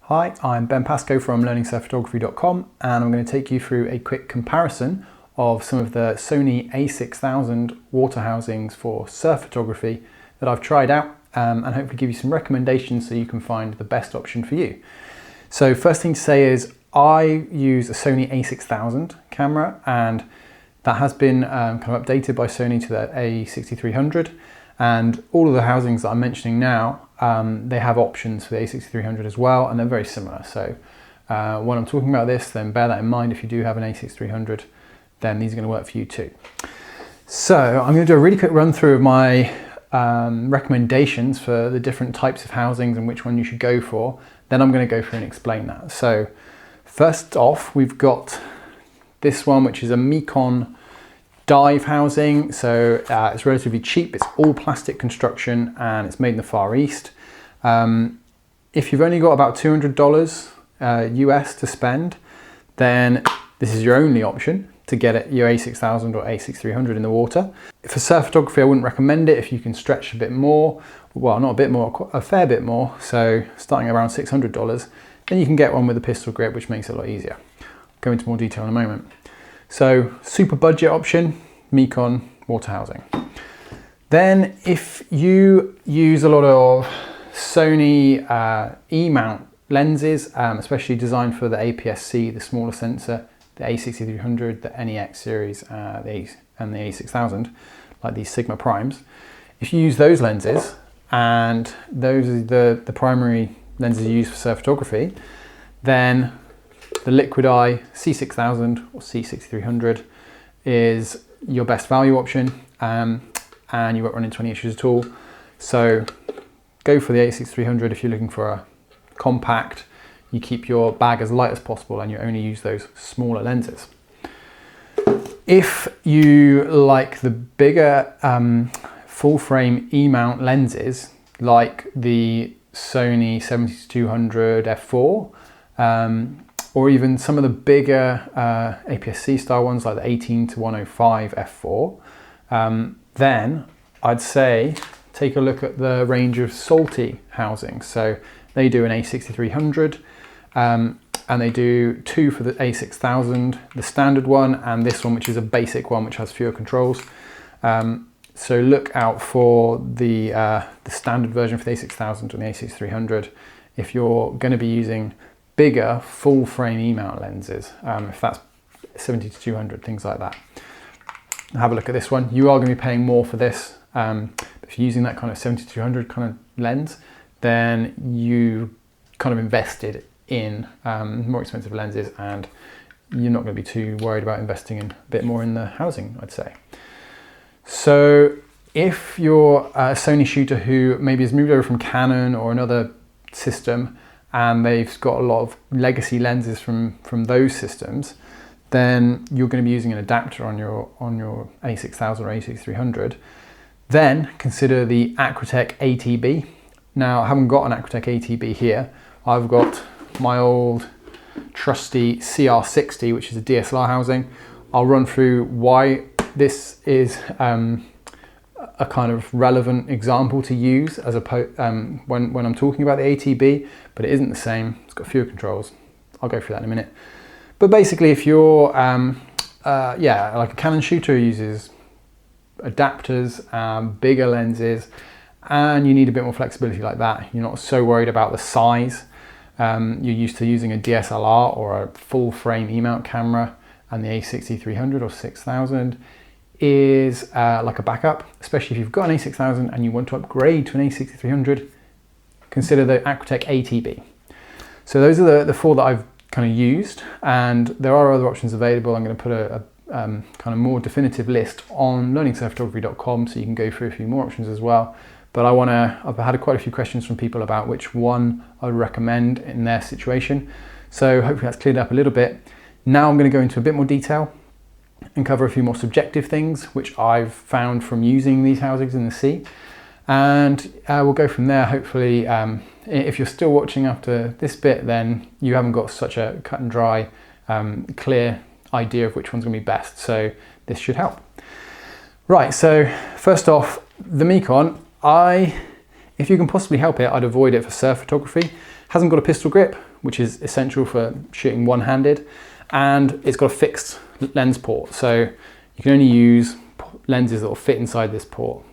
Hi, I'm Ben Pascoe from learningsurfphotography.com, and I'm going to take you through a quick comparison of some of the Sony a6000 water housings for surf photography that I've tried out, and hopefully give you some recommendations so you can find the best option for you. So first thing to say is I use a Sony a6000 camera, and that has been kind of updated by Sony to the a6300, and all of the housings that I'm mentioning now, they have options for the a6300 as well, and they're very similar. So when I'm talking about this, then bear that in mind. If you do have an a6300, then these are going to work for you too. So I'm going to do a really quick run through of my recommendations for the different types of housings and which one you should go for. Then I'm going to go through and explain that. So first off, we've got this one, which is a Mekon dive housing. So it's relatively cheap, it's all plastic construction, and it's made in the Far East. If you've only got about $200 US to spend, then this is your only option to get your a6000 or a6300 in the water. For surf photography, I wouldn't recommend it if you can stretch a bit more, well, not a bit more, a fair bit more, so starting around $600, then you can get one with a pistol grip, which makes it a lot easier. I'll go into more detail in a moment. So super budget option, Mekon water housing. Then if you use a lot of Sony E-mount lenses, especially designed for the APS-C, the smaller sensor, the a6300, the NEX series, and the a6000, like these Sigma primes, if you use those lenses, and those are the primary lenses you use for surf photography, then the liquid eye C6000 or C6300 is your best value option, and you won't run into any issues at all. So go for the a6300 if you're looking for a compact, you keep your bag as light as possible and you only use those smaller lenses. If you like the bigger full frame E-mount lenses like the Sony a70-200 f4, or even some of the bigger APS-C style ones like the 18-105 f4, then I'd say take a look at the range of Salty housings. So they do an a6300, and they do two for the a6000, the standard one, and this one, which is a basic one, which has fewer controls. So look out for the standard version for the a6000 and the a6300 if you're going to be using bigger full frame E-mount lenses, if that's 70-200, things like that. Have a look at this one. You are going to be paying more for this. If you're using that kind of 70-200 kind of lens, then you kind of invested in more expensive lenses, and you're not going to be too worried about investing in a bit more in the housing, I'd say. So if you're a Sony shooter who maybe has moved over from Canon or another system, and they've got a lot of legacy lenses from those systems, then you're going to be using an adapter on your a6000 or a6300. Then consider the Aquatech ATB. Now, I haven't got an Aquatech ATB here. I've got my old trusty CR60, which is a DSLR housing. I'll run through why this is a kind of relevant example to use as when I'm talking about the ATB, but it isn't the same. It's got fewer controls. I'll go through that in a minute. But basically, if you're like a Canon shooter who uses adapters, bigger lenses, and you need a bit more flexibility like that, you're not so worried about the size, you're used to using a DSLR or a full frame E-mount camera, and the a6300 or 6000 is like a backup, especially if you've got an a6000 and you want to upgrade to an a6300, consider the Aquatech ATB. So those are the four that I've kind of used, and there are other options available. I'm going to put a kind of more definitive list on learningsurfphotography.com, so you can go through a few more options as well. But I've had quite a few questions from people about which one I would recommend in their situation. So hopefully that's cleared up a little bit. Now I'm going to go into a bit more detail and cover a few more subjective things which I've found from using these housings in the sea, and we'll go from there. Hopefully if you're still watching after this bit, then you haven't got such a cut and dry clear idea of which one's going to be best, so this should help. Right, so first off, the Mekon, if you can possibly help it, I'd avoid it for surf photography. Hasn't got a pistol grip, which is essential for shooting one-handed, and it's got a fixed lens port, so you can only use lenses that will fit inside this port.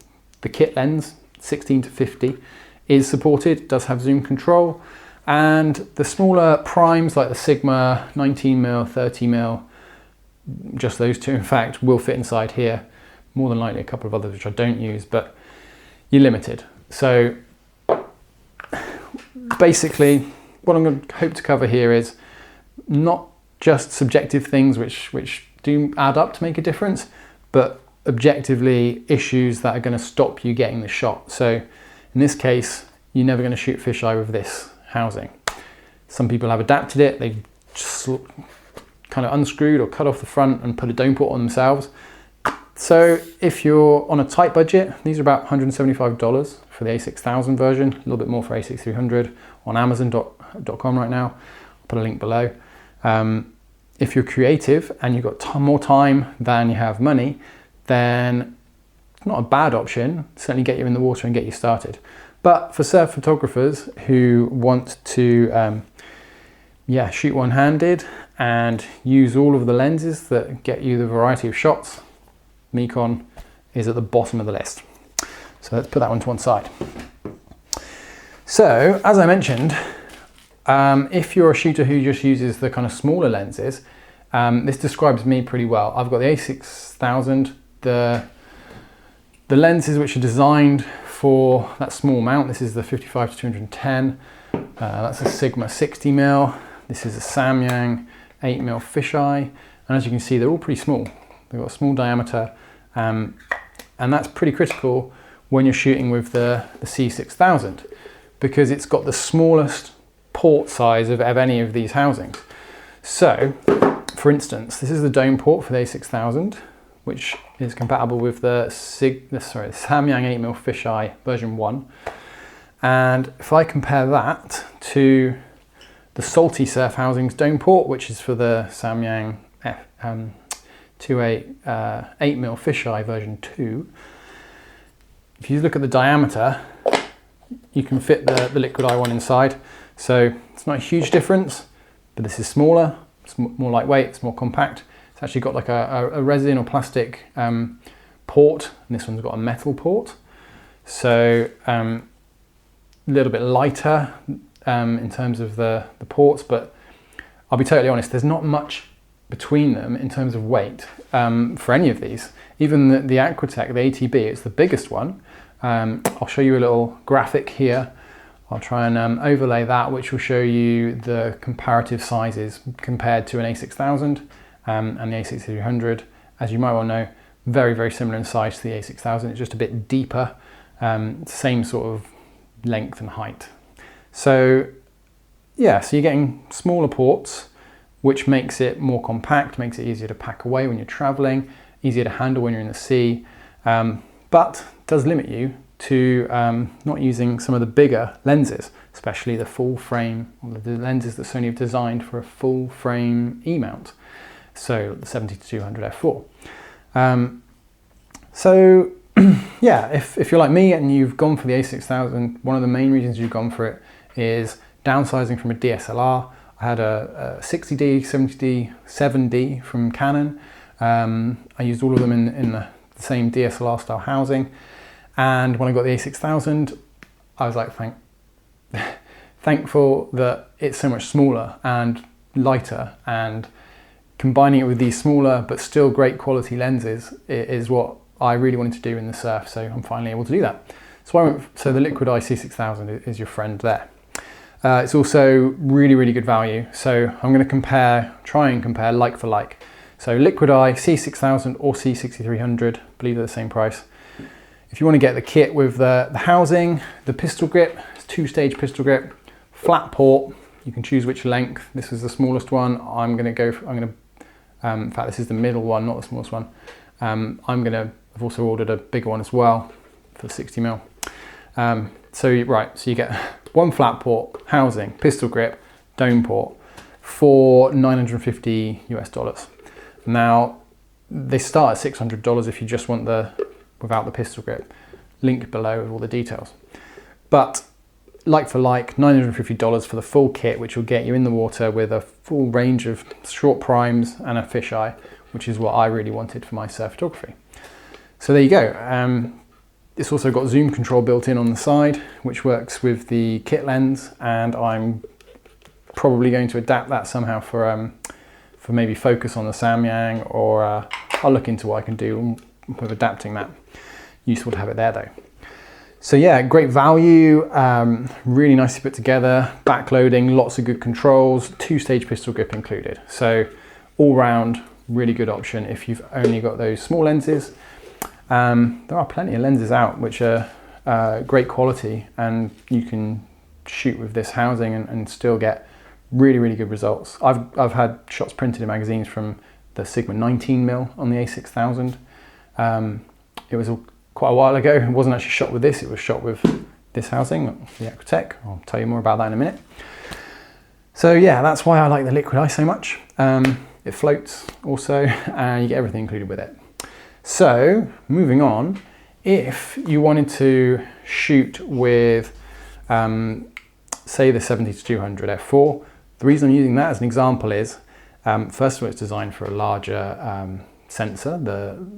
The kit lens, 16 to 50, is supported, does have zoom control, and the smaller primes like the Sigma 19mm, 30mm, just those two in fact, will fit inside here. More than likely a couple of others which I don't use, but you're limited. So basically what I'm going to hope to cover here is not just subjective things which do add up to make a difference, but objectively issues that are going to stop you getting the shot. So in this case, you're never going to shoot fisheye with this housing. Some people have adapted it, they've just kind of unscrewed or cut off the front and put a dome port on themselves. So if you're on a tight budget, these are about $175 for the a6000 version, a little bit more for a6300 on Amazon.com right now. I'll put a link below. If you're creative and you've got more time than you have money, then it's not a bad option. Certainly get you in the water and get you started. But for surf photographers who want to shoot one-handed and use all of the lenses that get you the variety of shots, Nikon is at the bottom of the list. So let's put that one to one side. So as I mentioned, if you're a shooter who just uses the kind of smaller lenses, this describes me pretty well. I've got the a6000, the lenses which are designed for that small mount. This is the 55 to 210. That's a Sigma 60mm. This is a Samyang 8mm fisheye. And as you can see, they're all pretty small. They've got a small diameter. And that's pretty critical when you're shooting with the C6000, because it's got the smallest port size of any of these housings. So, for instance, this is the dome port for the a6000, which is compatible with the Samyang 8mm fisheye version 1. And if I compare that to the Salty Surf Housings dome port, which is for the Samyang 8mm fisheye version 2, if you look at the diameter, you can fit the liquid eye one inside. So it's not a huge difference, but this is smaller, it's more lightweight, it's more compact. It's actually got like a resin or plastic port, and this one's got a metal port. So a little bit lighter in terms of the ports, but I'll be totally honest, there's not much between them in terms of weight for any of these. Even the Aquatech, the ATB, it's the biggest one. I'll show you a little graphic here. I'll try and overlay that, which will show you the comparative sizes compared to an a6000 and the a6300. As you might well know, very, very similar in size to the a6000. It's just a bit deeper, same sort of length and height. So yeah, so you're getting smaller ports, which makes it more compact, makes it easier to pack away when you're traveling, easier to handle when you're in the sea, but does limit you to not using some of the bigger lenses, especially the full frame, or the lenses that Sony have designed for a full frame E-mount, so the 70-200 f4. So yeah, if you're like me and you've gone for the a6000, one of the main reasons you've gone for it is downsizing from a DSLR. I had a 60D, 70D, 7D from Canon. I used all of them in the same DSLR style housing. And when I got the a6000, I was like, thankful that it's so much smaller and lighter, and combining it with these smaller but still great quality lenses is what I really wanted to do in the surf. So I'm finally able to do that. So the Liquid Eye C6000 is your friend there. It's also really, really good value. So I'm going to try and compare like for like. So Liquid Eye C6000 or C6300, I believe they're the same price. If you want to get the kit with the housing, the pistol grip, it's 2-stage pistol grip, flat port, you can choose which length. This is the smallest one. In fact, this is the middle one, not the smallest one. I've also ordered a bigger one as well for 60mm. So you get one flat port, housing, pistol grip, dome port for $950 US. Now, they start at $600 if you just want without the pistol grip. Link below with all the details. But like for like, $950 for the full kit, which will get you in the water with a full range of short primes and a fisheye, which is what I really wanted for my surf photography. So there you go. It's also got zoom control built in on the side, which works with the kit lens, and I'm probably going to adapt that somehow for maybe focus on the Samyang, or I'll look into what I can do with adapting that. Useful to have it there though. So yeah, great value, really nicely put together, backloading, lots of good controls, 2-stage pistol grip included. So all round, really good option if you've only got those small lenses. There are plenty of lenses out which are great quality, and you can shoot with this housing and still get really good results. I've had shots printed in magazines from the Sigma 19mm on the a6000. It was quite a while ago. It wasn't actually shot with this, it was shot with this housing, the Aquatech. I'll tell you more about that in a minute. So yeah, that's why I like the liquid eye so much. It floats also, and you get everything included with it. So moving on, if you wanted to shoot with say the 70-200 f4, the reason I'm using that as an example is, first of all, it's designed for a larger sensor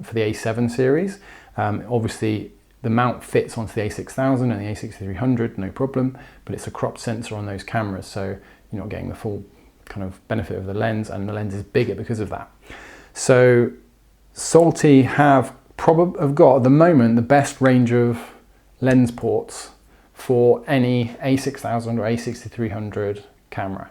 for the A7 series. Obviously the mount fits onto the a6000 and the a6300, no problem, but it's a cropped sensor on those cameras, so you're not getting the full kind of benefit of the lens, and the lens is bigger because of that. So Salty have got at the moment the best range of lens ports for any a6000 or a6300 camera.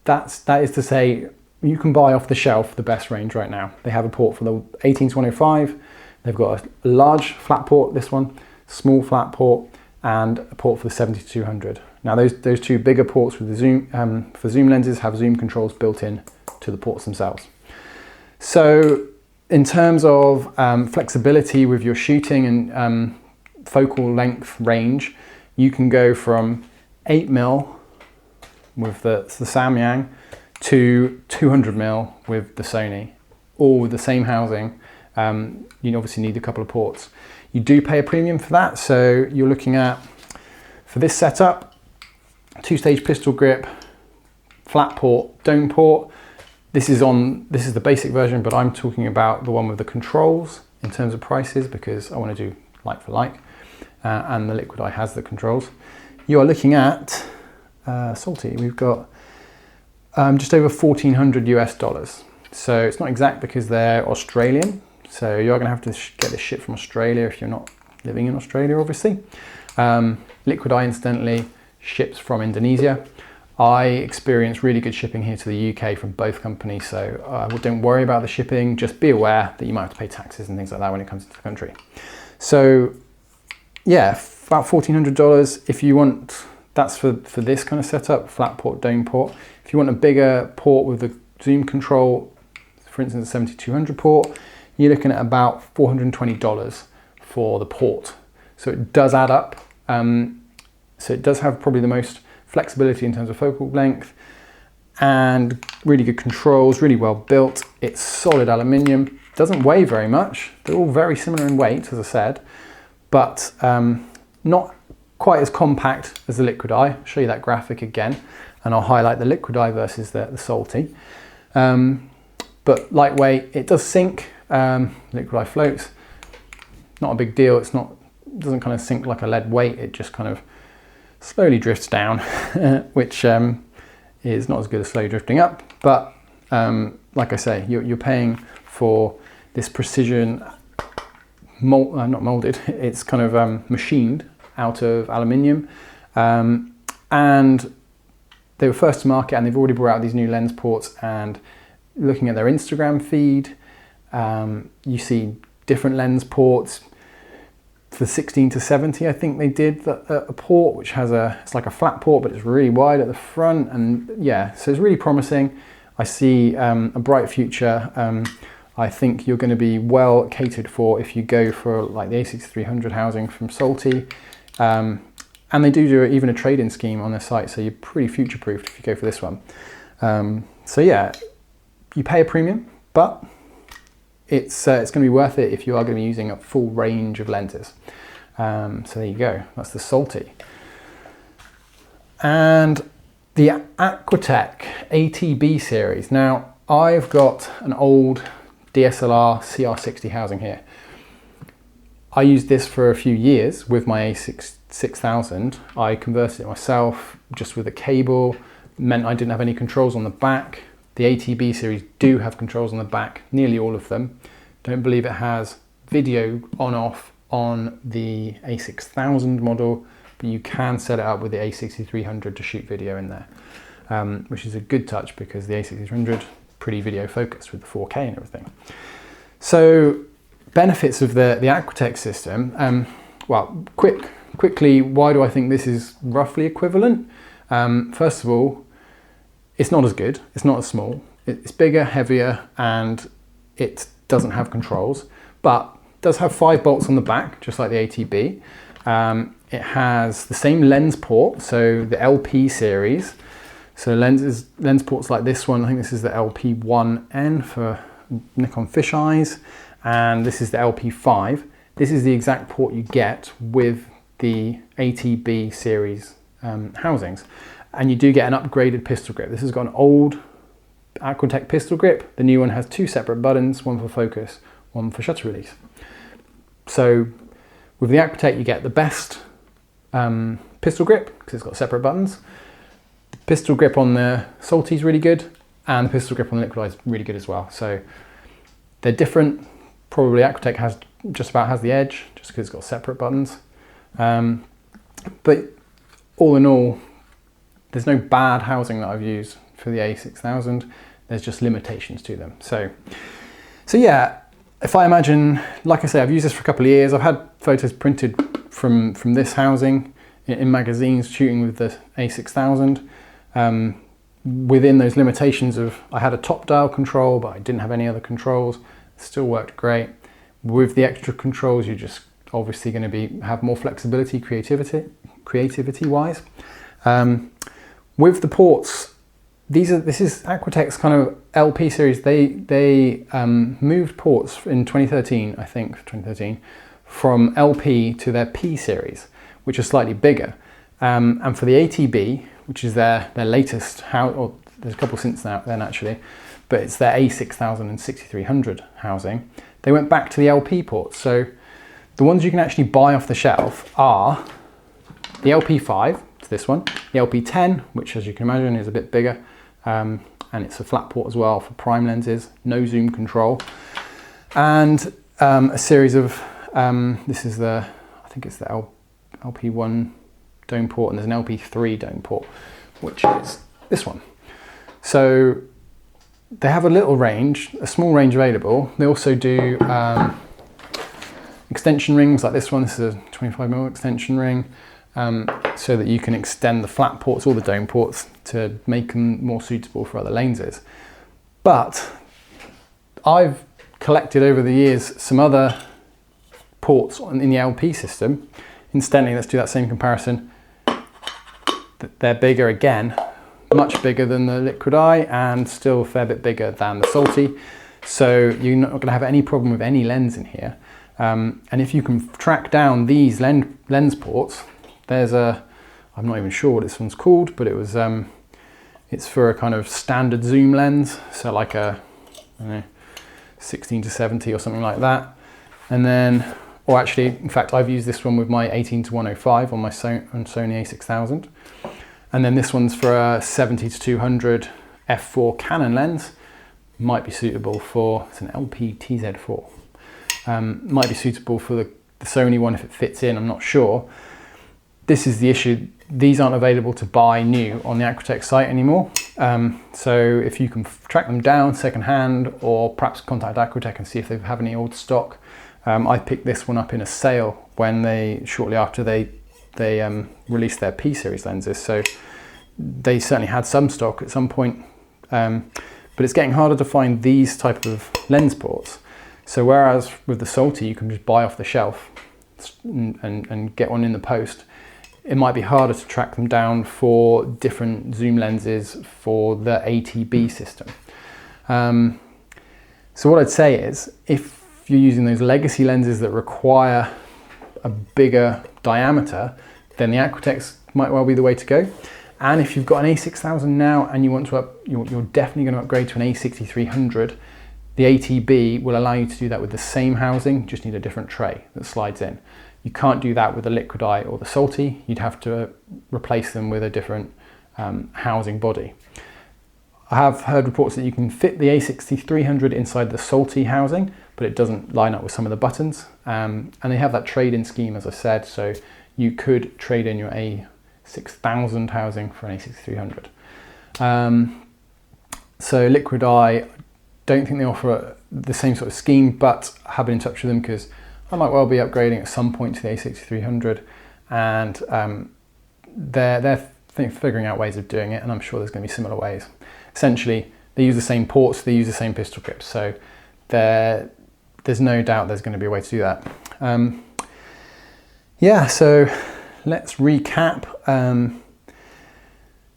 That is to say, you can buy off the shelf the best range right now. They have a port for the 18-105, they've got a large flat port, this one, small flat port, and a port for the 70-200. Now those two bigger ports with the zoom for zoom lenses have zoom controls built in to the ports themselves. So in terms of flexibility with your shooting and focal length range, you can go from 8mm with the Samyang to 200mm with the Sony, all with the same housing. You obviously need a couple of ports. You do pay a premium for that, so you're looking at, for this setup, 2-stage pistol grip, flat port, dome port. This is the basic version, but I'm talking about the one with the controls in terms of prices, because I want to do like for like, and the liquid eye has the controls. You are looking at Salty. We've got just over $1,400 US. So it's not exact because they're Australian. So you're going to have to get this shit from Australia if you're not living in Australia, obviously. Liquid eye, incidentally, ships from Indonesia. I experienced really good shipping here to the UK from both companies, so don't worry about the shipping. Just be aware that you might have to pay taxes and things like that when it comes into the country. So yeah, about $1,400 if you want. That's for this kind of setup, flat port, dome port. If you want a bigger port with the zoom control, for instance, a 70-200 port, you're looking at about $420 for the port. So it does add up. So it does have probably the most flexibility in terms of focal length, and really good controls, really well built. It's solid aluminium, doesn't weigh very much. They're all very similar in weight, as I said, but not quite as compact as the liquid eye. I'll show you that graphic again, and I'll highlight the liquid eye versus the Salty. But lightweight, it does sink. Liquid eye floats, not a big deal. It doesn't kind of sink like a lead weight. It just kind of slowly drifts down, which is not as good as slow drifting up. But like I say, you're paying for this precision, not molded. It's kind of machined out of aluminium, and they were first to market, and they've already brought out these new lens ports. And looking at their Instagram feed, you see different lens ports. For the 16-70, I think they did a port which has it's like a flat port, but it's really wide at the front, and yeah, so it's really promising. I see a bright future. I think you're going to be well catered for if you go for like the a6300 housing from Salty, and they do even a trade-in scheme on their site, so you're pretty future-proofed if you go for this one. So yeah, you pay a premium, but it's going to be worth it if you are going to be using a full range of lenses. So there you go, that's the Salty. And the Aquatech ATB series. Now, I've got an old DSLR CR60 housing here. I used this for a few years with my a6000. I converted it myself just with a cable. It meant I didn't have any controls on the back. The ATB series do have controls on the back, nearly all of them. Don't believe it has video on/off on the a6000 model, but you can set it up with the a6300 to shoot video in there, which is a good touch because the a6300 pretty video focused with the 4K and everything. So benefits of the Aquatech system. Well, quickly, why do I think this is roughly equivalent? First of all, it's not as good, it's not as small, it's bigger, heavier, and it doesn't have controls, but does have 5 bolts on the back, just like the ATB. It has the same lens port, so the LP series. So lens ports like this one, I think this is the LP1N for Nikon fisheyes, and this is the LP5. This is the exact port you get with the ATB series housings. And you do get an upgraded pistol grip. This has got an old Aquatech pistol grip. The new one has 2 separate buttons, one for focus, one for shutter release. So with the Aquatech you get the best pistol grip because it's got separate buttons. The pistol grip on the Salty is really good, and the pistol grip on the Liquid Eye is really good as well. So they're different. Probably Aquatech has the edge just because it's got separate buttons. But all in all, there's no bad housing that I've used for the a6000. There's just limitations to them. So yeah, if I imagine, like I say, I've used this for a couple of years. I've had photos printed from this housing in magazines shooting with the a6000. Within those limitations of, I had a top dial control, but I didn't have any other controls. It still worked great. With the extra controls, you're just obviously going to have more flexibility, creativity wise. With the ports, this is Aquatech's kind of LP series. They moved ports in 2013, I think, 2013, from LP to their P series, which is slightly bigger. And for the ATB, which is their latest, or there's a couple since then actually, but it's their a6000 and 6300 housing, they went back to the LP ports. So the ones you can actually buy off the shelf are the LP5, it's this one, the LP10, which as you can imagine is a bit bigger, and it's a flat port as well for prime lenses, no zoom control, and a series of, this is I think it's the LP1 dome port, and there's an LP3 dome port, which is this one. So they have a little range, a small range available. They also do extension rings like this one. This is a 25mm extension ring, so that you can extend the flat ports or the dome ports to make them more suitable for other lenses. But I've collected over the years some other ports in the LP system. Incidentally, let's do that same comparison. They're bigger again, much bigger than the Liquid Eye, and still a fair bit bigger than the Salty. So you're not going to have any problem with any lens in here. And if you can track down these lens ports, there's I'm not even sure what this one's called, but it's for a kind of standard zoom lens. So like a, I don't know, 16 to 70 or something like that. And then, or actually, in fact, I've used this one with my 18 to 105 on my Sony a6000. And then this one's for a 70 to 200 f4 Canon lens. Might be suitable for, it's an LP TZ4. Might be suitable for the Sony one if it fits in, I'm not sure. This is the issue. These aren't available to buy new on the Aquatech site anymore. So if you can track them down secondhand, or perhaps contact Aquatech and see if they have any old stock. I picked this one up in a sale when shortly after they released their P series lenses. So they certainly had some stock at some point, but it's getting harder to find these type of lens ports. So whereas with the Salty you can just buy off the shelf and get one in the post, it might be harder to track them down for different zoom lenses for the ATB system. So what I'd say is, if you're using those legacy lenses that require a bigger diameter, then the Aquatechs might well be the way to go. And if you've got an a6000 now and you want to you're definitely going to upgrade to an a6300, the ATB will allow you to do that with the same housing, just need a different tray that slides in. You can't do that with the Liquid Eye or the Salty. You'd have to replace them with a different housing body. I have heard reports that you can fit the a6300 inside the Salty housing, but it doesn't line up with some of the buttons. And they have that trade-in scheme, as I said, so you could trade in your a6000 housing for an a6300. So Liquid Eye, don't think they offer the same sort of scheme, but I have been in touch with them because I might well be upgrading at some point to the a6300, and they're figuring out ways of doing it, and I'm sure there's going to be similar ways. Essentially, they use the same ports, they use the same pistol grips, so there's no doubt there's going to be a way to do that. Yeah, so let's recap.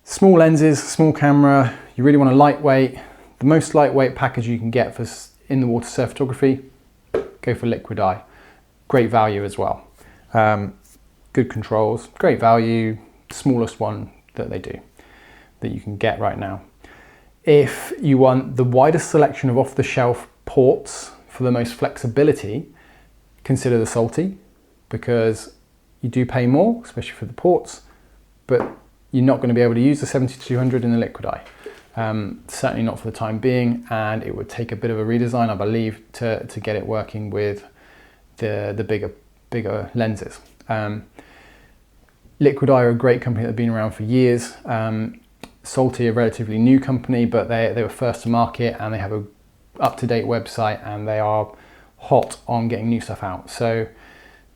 Small lenses, small camera, you really want a lightweight. The most lightweight package you can get for in the water surf photography, go for Liquid Eye. Great value as well. Good controls, great value, smallest one that they do, that you can get right now. If you want the widest selection of off-the-shelf ports for the most flexibility, consider the Salty, because you do pay more, especially for the ports, but you're not going to be able to use the 7200 in the Liquid Eye. Certainly not for the time being, and it would take a bit of a redesign, I believe, to get it working with the bigger lenses. Liquid Eye are a great company that have been around for years. Salty, a relatively new company, but they were first to market, and they have a up-to-date website, and they are hot on getting new stuff out. So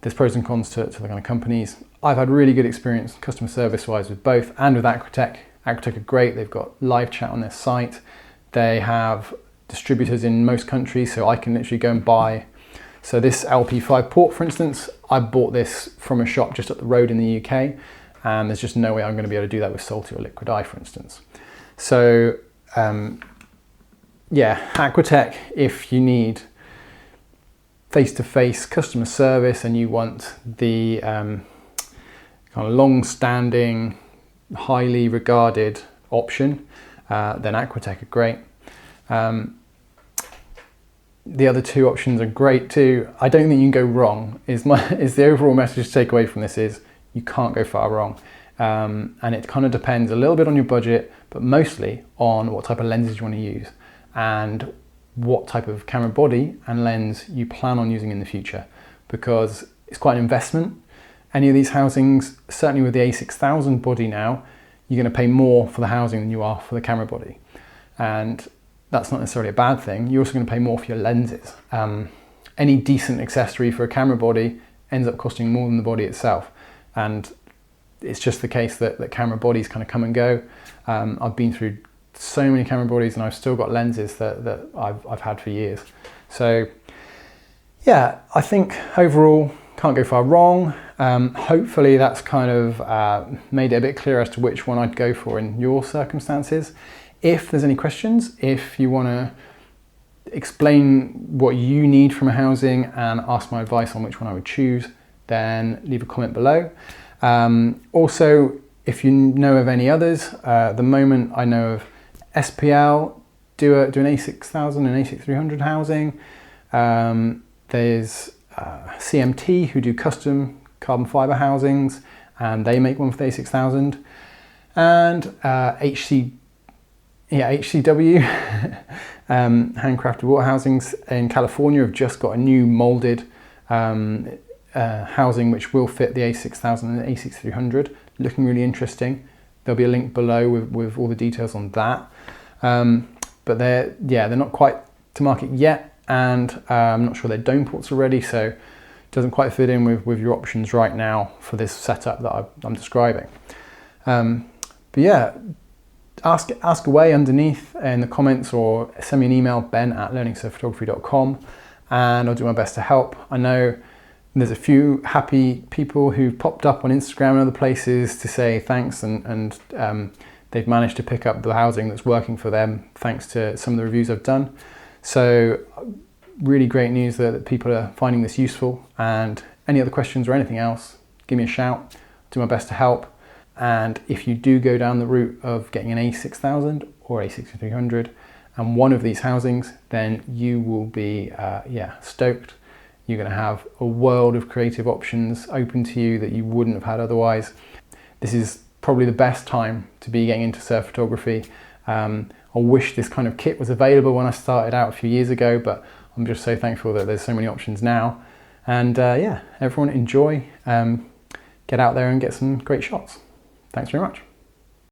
there's pros and cons to the kind of companies. I've had really good experience customer service wise with both, and with Aquatech. Aquatech are great. They've got live chat on their site. They have distributors in most countries, so I can literally go and buy. So this LP5 port, for instance, I bought this from a shop just up the road in the UK, and there's just no way I'm going to be able to do that with Salty or Liquid Eye, for instance. So yeah, Aquatech, if you need face-to-face customer service and you want the kind of long-standing, highly regarded option, then Aquatech are great. The other two options are great too. I don't think you can go wrong, is the overall message to take away from this, is you can't go far wrong. And it kind of depends a little bit on your budget, but mostly on what type of lenses you want to use and what type of camera body and lens you plan on using in the future, because it's quite an investment. Any of these housings, certainly with the a6000 body now, you're going to pay more for the housing than you are for the camera body. And that's not necessarily a bad thing. You're also going to pay more for your lenses. Any decent accessory for a camera body ends up costing more than the body itself. And it's just the case that camera bodies kind of come and go. I've been through so many camera bodies, and I've still got lenses that I've had for years. So yeah, I think overall can't go far wrong. Hopefully that's kind of made it a bit clearer as to which one I'd go for in your circumstances. If there's any questions, if you want to explain what you need from a housing and ask my advice on which one I would choose, then leave a comment below. Also, if you know of any others, at the moment I know of SPL do an a6000 and a6300 housing. There's CMT who do custom carbon fiber housings, and they make one for the a6000. And HCW, handcrafted water housings in California, have just got a new molded housing which will fit the a6000 and the a6300, looking really interesting. There'll be a link below with all the details on that. But they're not quite to market yet, and I'm not sure their dome ports are ready, so it doesn't quite fit in with your options right now for this setup that I'm describing. But yeah, ask away underneath in the comments, or send me an email, ben@learningsurfphotography.com, and I'll do my best to help. I know there's a few happy people who've popped up on Instagram and other places to say thanks, and they've managed to pick up the housing that's working for them thanks to some of the reviews I've done. So really great news that people are finding this useful, and any other questions or anything else, give me a shout. I'll do my best to help. And if you do go down the route of getting an a6000 or a6300 and one of these housings, then you will be stoked. You're going to have a world of creative options open to you that you wouldn't have had otherwise. This is probably the best time to be getting into surf photography. I wish this kind of kit was available when I started out a few years ago, but I'm just so thankful that there's so many options now. And everyone enjoy. Get out there and get some great shots. Thanks very much.